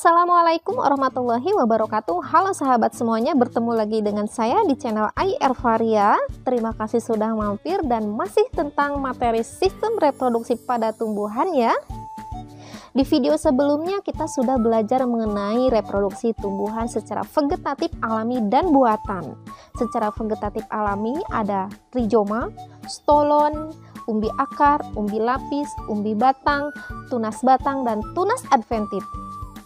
Assalamualaikum warahmatullahi wabarakatuh. Halo sahabat semuanya, bertemu lagi dengan saya di channel Ervaria. Terima kasih sudah mampir dan masih tentang materi sistem reproduksi pada tumbuhan ya. Di video sebelumnya kita sudah belajar mengenai reproduksi tumbuhan secara vegetatif alami dan buatan. Secara vegetatif alami ada rizoma, stolon, umbi akar, umbi lapis, umbi batang, tunas batang, dan tunas adventif.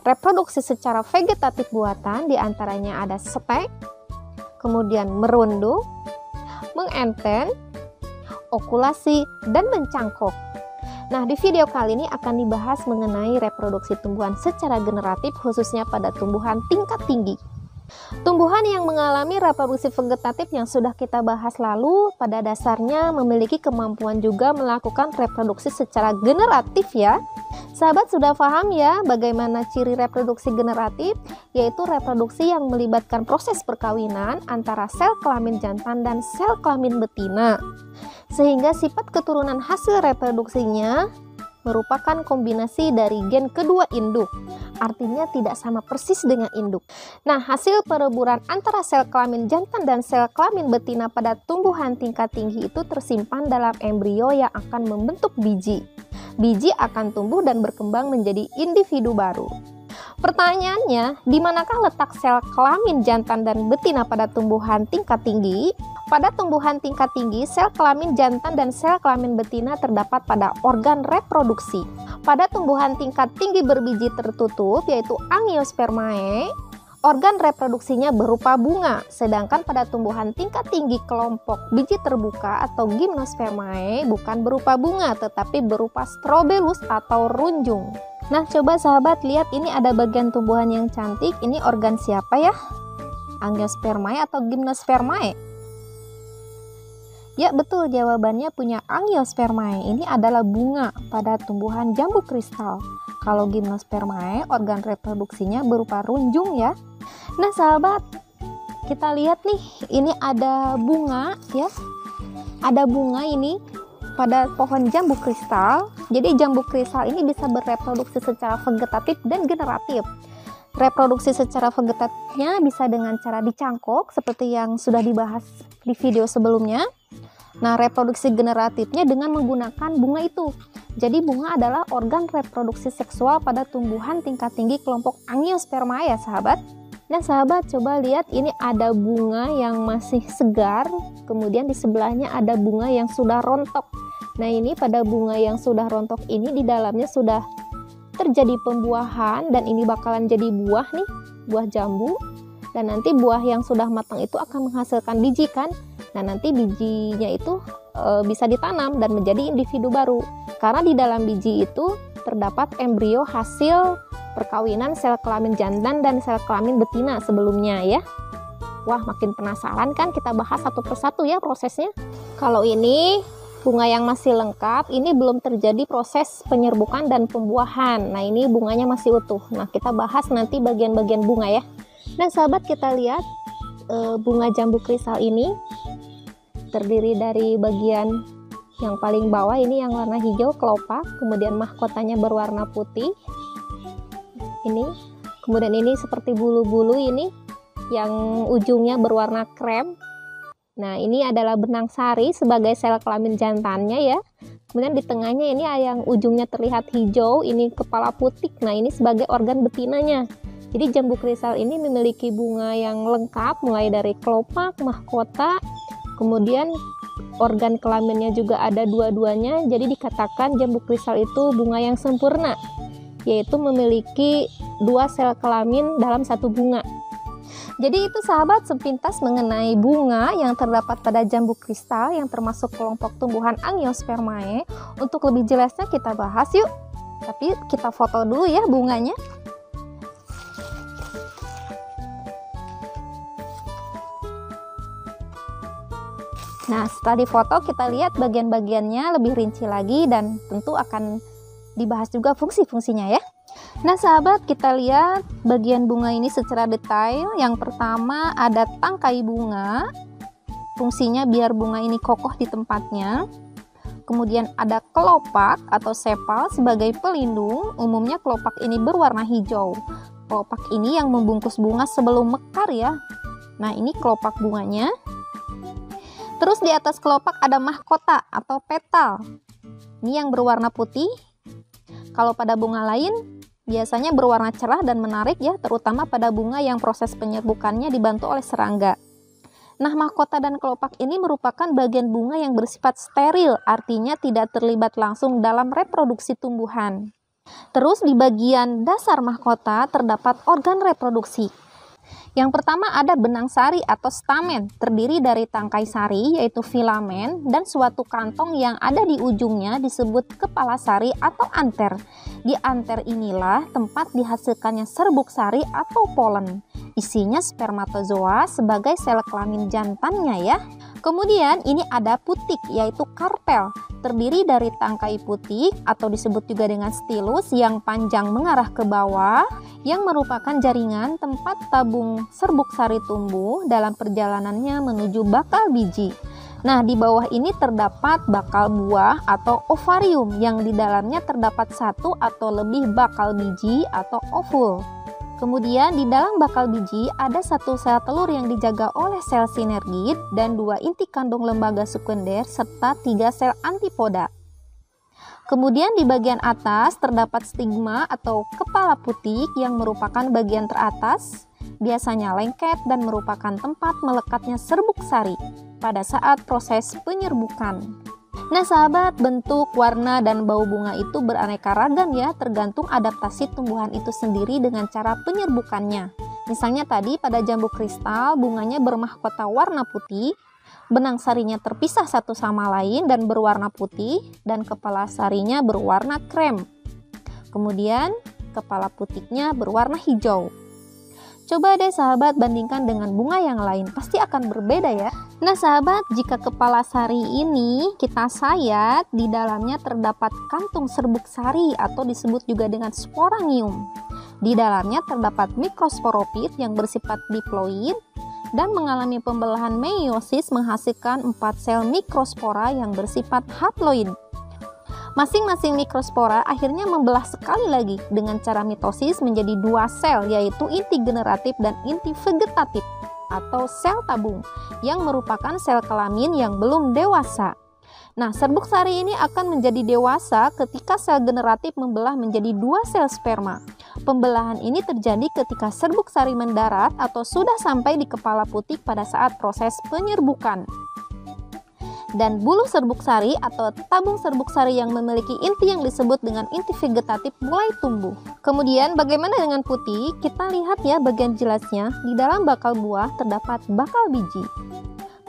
Reproduksi secara vegetatif buatan diantaranya ada stek, kemudian merunduk, mengenten, okulasi, dan mencangkok. Nah, di video kali ini akan dibahas mengenai reproduksi tumbuhan secara generatif khususnya pada tumbuhan tingkat tinggi. Tumbuhan yang mengalami reproduksi vegetatif yang sudah kita bahas lalu pada dasarnya memiliki kemampuan juga melakukan reproduksi secara generatif ya. Sahabat sudah paham ya bagaimana ciri reproduksi generatif, yaitu reproduksi yang melibatkan proses perkawinan antara sel kelamin jantan dan sel kelamin betina. Sehingga sifat keturunan hasil reproduksinya merupakan kombinasi dari gen kedua induk. Artinya tidak sama persis dengan induk. Nah, hasil pereburan antara sel kelamin jantan dan sel kelamin betina pada tumbuhan tingkat tinggi itu tersimpan dalam embrio yang akan membentuk biji. Biji akan tumbuh dan berkembang menjadi individu baru. Pertanyaannya, di manakah letak sel kelamin jantan dan betina pada tumbuhan tingkat tinggi? Pada tumbuhan tingkat tinggi, sel kelamin jantan dan sel kelamin betina terdapat pada organ reproduksi. Pada tumbuhan tingkat tinggi berbiji tertutup, yaitu Angiospermae, organ reproduksinya berupa bunga, sedangkan pada tumbuhan tingkat tinggi kelompok biji terbuka atau Gymnospermae bukan berupa bunga, tetapi berupa strobelus atau runjung. Nah, coba sahabat lihat, ini ada bagian tumbuhan yang cantik. Ini organ siapa ya? Angiospermae atau Gymnospermae? Ya betul, jawabannya punya Angiospermae. Ini adalah bunga pada tumbuhan jambu kristal. Kalau Gymnospermae, organ reproduksinya berupa runjung ya. Nah sahabat, kita lihat nih, ini ada bunga ya. Ada bunga ini pada pohon jambu kristal. Jadi jambu kristal ini bisa bereproduksi secara vegetatif dan generatif. Reproduksi secara vegetatifnya bisa dengan cara dicangkok seperti yang sudah dibahas di video sebelumnya. Nah, reproduksi generatifnya dengan menggunakan bunga itu. Jadi bunga adalah organ reproduksi seksual pada tumbuhan tingkat tinggi kelompok Angiospermae ya sahabat. Nah sahabat, coba lihat, ini ada bunga yang masih segar, kemudian di sebelahnya ada bunga yang sudah rontok. Nah ini pada bunga yang sudah rontok ini di dalamnya sudah terjadi pembuahan dan ini bakalan jadi buah nih, buah jambu. Dan nanti buah yang sudah matang itu akan menghasilkan biji kan. Nah nanti bijinya itu bisa ditanam dan menjadi individu baru. Karena di dalam biji itu terdapat embrio hasil perkawinan sel kelamin jantan dan sel kelamin betina sebelumnya ya. Wah, makin penasaran kan, kita bahas satu persatu ya prosesnya. Kalau ini bunga yang masih lengkap, ini belum terjadi proses penyerbukan dan pembuahan. Nah ini bunganya masih utuh. Nah kita bahas nanti bagian-bagian bunga ya. Nah sahabat, kita lihat bunga jambu kristal ini terdiri dari bagian yang paling bawah ini yang warna hijau kelopak, kemudian mahkotanya berwarna putih ini, kemudian ini seperti bulu-bulu ini yang ujungnya berwarna krem. Nah ini adalah benang sari sebagai sel kelamin jantannya ya. Kemudian di tengahnya ini yang ujungnya terlihat hijau, ini kepala putih. Nah ini sebagai organ betinanya. Jadi jambu kristal ini memiliki bunga yang lengkap mulai dari kelopak, mahkota, kemudian organ kelaminnya juga ada dua-duanya. Jadi dikatakan jambu kristal itu bunga yang sempurna, yaitu memiliki dua sel kelamin dalam satu bunga. Jadi itu sahabat sepintas mengenai bunga yang terdapat pada jambu kristal yang termasuk kelompok tumbuhan Angiospermae. Untuk lebih jelasnya kita bahas yuk. Tapi kita foto dulu ya bunganya. Nah, setelah difoto kita lihat bagian-bagiannya lebih rinci lagi dan tentu akan dibahas juga fungsi-fungsinya ya. Nah sahabat, kita lihat bagian bunga ini secara detail. Yang pertama ada tangkai bunga. Fungsinya biar bunga ini kokoh di tempatnya. Kemudian ada kelopak atau sepal sebagai pelindung. Umumnya kelopak ini berwarna hijau. kelopak ini yang membungkus bunga sebelum mekar ya. Nah, ini kelopak bunganya. Terus di atas kelopak ada mahkota atau petal. Ini yang berwarna putih. Kalau pada bunga lain biasanya berwarna cerah dan menarik ya, terutama pada bunga yang proses penyerbukannya dibantu oleh serangga. Nah, mahkota dan kelopak ini merupakan bagian bunga yang bersifat steril, artinya tidak terlibat langsung dalam reproduksi tumbuhan. Terus di bagian dasar mahkota terdapat organ reproduksi. Yang pertama ada benang sari atau stamen, terdiri dari tangkai sari yaitu filamen dan suatu kantong yang ada di ujungnya disebut kepala sari atau anter. Di anter inilah tempat dihasilkannya serbuk sari atau polen. Isinya spermatozoa sebagai sel kelamin jantannya ya. Kemudian ini ada putik yaitu karpel, terdiri dari tangkai putik atau disebut juga dengan stilus yang panjang mengarah ke bawah, yang merupakan jaringan tempat tabung serbuk sari tumbuh dalam perjalanannya menuju bakal biji. Nah, di bawah ini terdapat bakal buah atau ovarium yang di dalamnya terdapat satu atau lebih bakal biji atau ovul. Kemudian di dalam bakal biji ada satu sel telur yang dijaga oleh sel sinergid dan 2 inti kandung lembaga sekunder serta 3 sel antipoda. Kemudian di bagian atas terdapat stigma atau kepala putik yang merupakan bagian teratas, biasanya lengket dan merupakan tempat melekatnya serbuk sari pada saat proses penyerbukan. Nah sahabat, bentuk, warna, dan bau bunga itu beraneka ragam ya, tergantung adaptasi tumbuhan itu sendiri dengan cara penyerbukannya. Misalnya tadi pada jambu kristal, bunganya bermahkota warna putih, benang sarinya terpisah satu sama lain dan berwarna putih, dan kepala sarinya berwarna krem. Kemudian kepala putiknya berwarna hijau. Coba deh sahabat bandingkan dengan bunga yang lain, pasti akan berbeda ya. Nah sahabat, jika kepala sari ini kita sayat, di dalamnya terdapat kantung serbuk sari atau disebut juga dengan sporangium. Di dalamnya terdapat mikrosporopit yang bersifat diploid dan mengalami pembelahan meiosis menghasilkan 4 sel mikrospora yang bersifat haploid. Masing-masing mikrospora akhirnya membelah sekali lagi dengan cara mitosis menjadi 2 sel, yaitu inti generatif dan inti vegetatif atau sel tabung yang merupakan sel kelamin yang belum dewasa. Nah, serbuk sari ini akan menjadi dewasa ketika sel generatif membelah menjadi 2 sel sperma. Pembelahan ini terjadi ketika serbuk sari mendarat atau sudah sampai di kepala putik pada saat proses penyerbukan. Dan bulu serbuk sari atau tabung serbuk sari yang memiliki inti yang disebut dengan inti vegetatif mulai tumbuh. Kemudian bagaimana dengan putik? Kita lihat ya bagian jelasnya. Di dalam bakal buah terdapat bakal biji.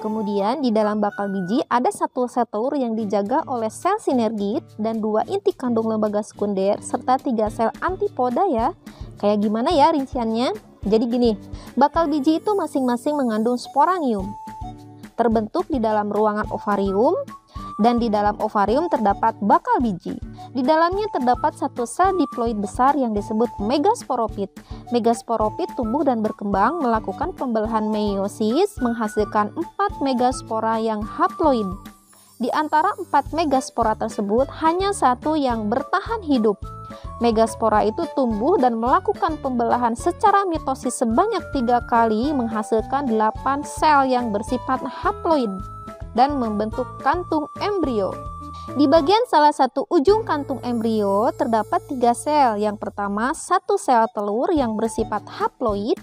Kemudian di dalam bakal biji ada 1 sel telur yang dijaga oleh sel sinergid dan 2 inti kandung lembaga sekunder serta 3 sel antipoda ya. Kayak gimana ya rinciannya? Jadi gini, bakal biji itu masing-masing mengandung sporangium. Terbentuk di dalam ruangan ovarium, dan di dalam ovarium terdapat bakal biji. Di dalamnya terdapat 1 sel diploid besar yang disebut megasporopit. Megasporopit tumbuh dan berkembang melakukan pembelahan meiosis menghasilkan 4 megaspora yang haploid. Di antara 4 megaspora tersebut hanya 1 yang bertahan hidup. Megaspora itu tumbuh dan melakukan pembelahan secara mitosis sebanyak 3 kali menghasilkan 8 sel yang bersifat haploid dan membentuk kantung embrio. Di bagian salah satu ujung kantung embrio terdapat 3 sel. Yang pertama 1 sel telur yang bersifat haploid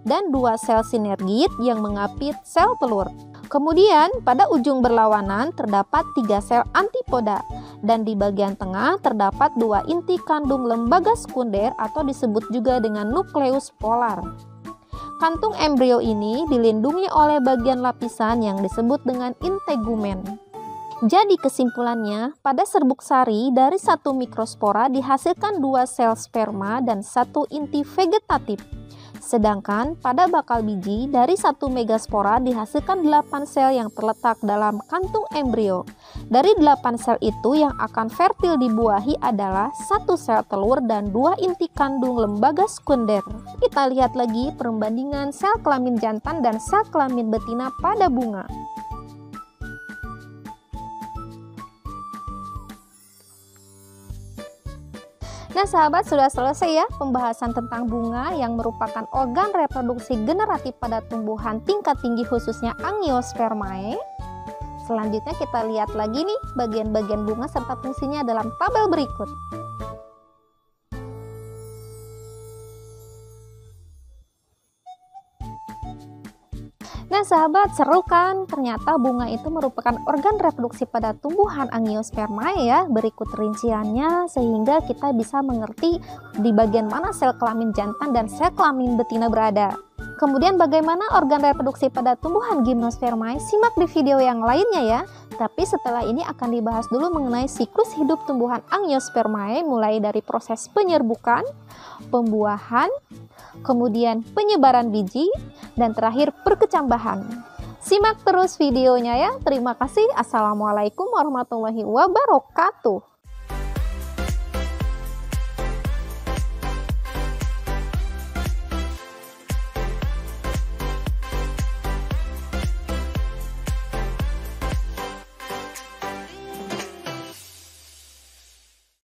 dan 2 sel sinergid yang mengapit sel telur. Kemudian pada ujung berlawanan terdapat 3 sel antipoda dan di bagian tengah terdapat 2 inti kandung lembaga sekunder atau disebut juga dengan nukleus polar. Kantung embrio ini dilindungi oleh bagian lapisan yang disebut dengan integumen. Jadi kesimpulannya, pada serbuk sari dari 1 mikrospora dihasilkan 2 sel sperma dan 1 inti vegetatif. Sedangkan pada bakal biji dari 1 megaspora dihasilkan 8 sel yang terletak dalam kantung embrio. Dari 8 sel itu yang akan fertil dibuahi adalah 1 sel telur dan 2 inti kandung lembaga sekunder. Kita lihat lagi perbandingan sel kelamin jantan dan sel kelamin betina pada bunga. Nah sahabat, sudah selesai ya pembahasan tentang bunga yang merupakan organ reproduksi generatif pada tumbuhan tingkat tinggi khususnya Angiospermae. Selanjutnya kita lihat lagi nih bagian-bagian bunga serta fungsinya dalam tabel berikut. Nah sahabat, seru kan? Ternyata bunga itu merupakan organ reproduksi pada tumbuhan Angiospermae ya. Berikut rinciannya sehingga kita bisa mengerti di bagian mana sel kelamin jantan dan sel kelamin betina berada. Kemudian bagaimana organ reproduksi pada tumbuhan Gymnospermae? Simak di video yang lainnya ya. Tapi setelah ini akan dibahas dulu mengenai siklus hidup tumbuhan Angiospermae, mulai dari proses penyerbukan, pembuahan, kemudian penyebaran biji, dan terakhir perkecambahan. Simak terus videonya ya. Terima kasih. Assalamualaikum warahmatullahi wabarakatuh.